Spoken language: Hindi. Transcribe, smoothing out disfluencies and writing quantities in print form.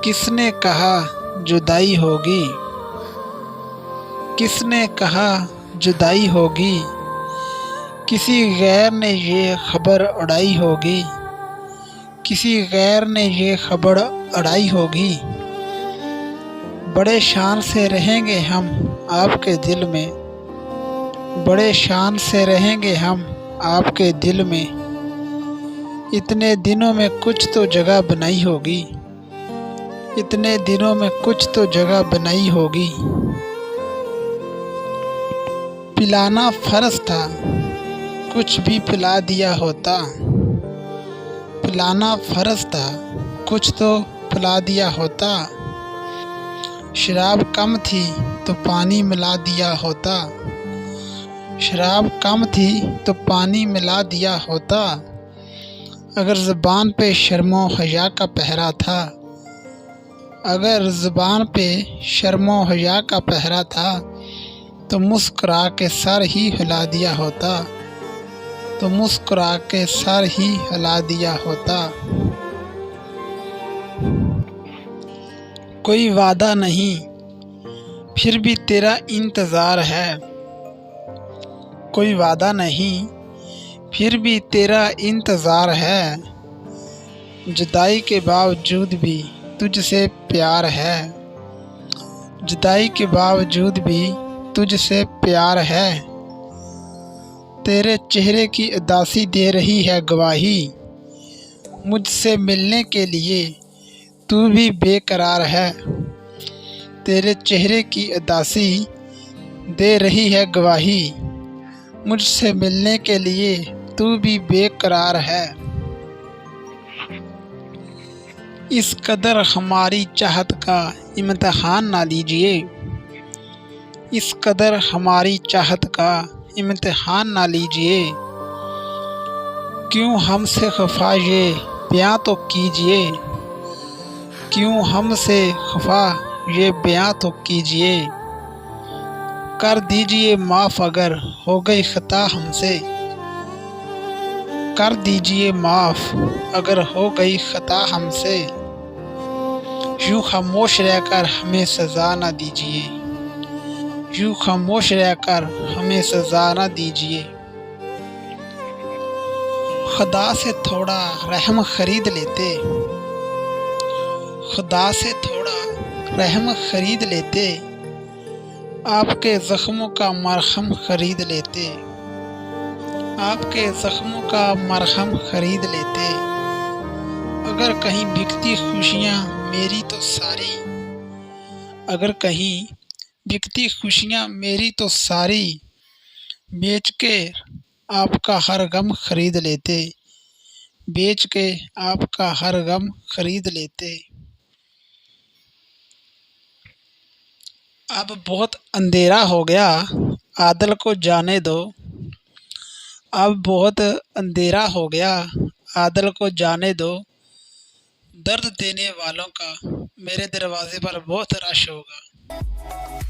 किसने कहा जुदाई होगी, किसने कहा जुदाई होगी, किसी गैर ने ये खबर उड़ाई होगी, किसी गैर ने ये खबर उड़ाई होगी। बड़े शान से रहेंगे हम आपके दिल में, बड़े शान से रहेंगे हम आपके दिल में। इतने दिनों में कुछ तो जगह बनाई होगी, इतने दिनों में कुछ तो जगह बनाई होगी। पिलाना फर्ज था, कुछ भी पिला दिया होता, पिलाना फर्ज था, कुछ तो पिला दिया होता। शराब कम थी तो पानी मिला दिया होता, शराब कम थी तो पानी मिला दिया होता। अगर ज़ुबान पे शर्मो हया का पहरा था, अगर ज़ुबान पे शर्मो हया का पहरा था, तो मुस्कुरा के सर ही हिला दिया होता, तो मुस्कुरा के सर ही हिला दिया होता। कोई वादा नहीं फिर भी तेरा इंतज़ार है, कोई वादा नहीं फिर भी तेरा इंतज़ार है। जुदाई के बावजूद भी तुझसे प्यार है, जुदाई के बावजूद भी तुझसे प्यार है। तेरे चेहरे की उदासी दे रही है गवाही, मुझसे मिलने के लिए तू भी बेकरार है। तेरे चेहरे की उदासी दे रही है गवाही, मुझसे मिलने के लिए तू भी बेकरार है। इस कदर हमारी चाहत का इम्तिहान ना लीजिए, इस कदर हमारी चाहत का इम्तिहान ना लीजिए। क्यों हमसे खफा ये बयां तो कीजिए, क्यों हमसे खफा ये बयां तो कीजिए। कर दीजिए माफ़ अगर हो गई खता हमसे, कर दीजिए माफ़ अगर हो गई खता हमसे। यूँ खामोश रहकर हमें सज़ा ना दीजिए, यूँ खामोश रहकर हमें सज़ा ना दीजिए। खुदा से थोड़ा रहम खरीद लेते, खुदा से थोड़ा रहम खरीद लेते, आपके ज़ख्मों का मरहम खरीद लेते, आपके ज़ख्मों का मरहम खरीद लेते। अगर कहीं बिकती खुशियाँ मेरी तो सारी, अगर कहीं बिकती खुशियाँ मेरी तो सारी, बेच के आपका हर गम खरीद लेते, बेच के आपका हर गम खरीद लेते। अब बहुत अंधेरा हो गया, आदल को जाने दो, अब बहुत अंधेरा हो गया, आदल को जाने दो। दर्द देने वालों का मेरे दरवाज़े पर बहुत रश होगा।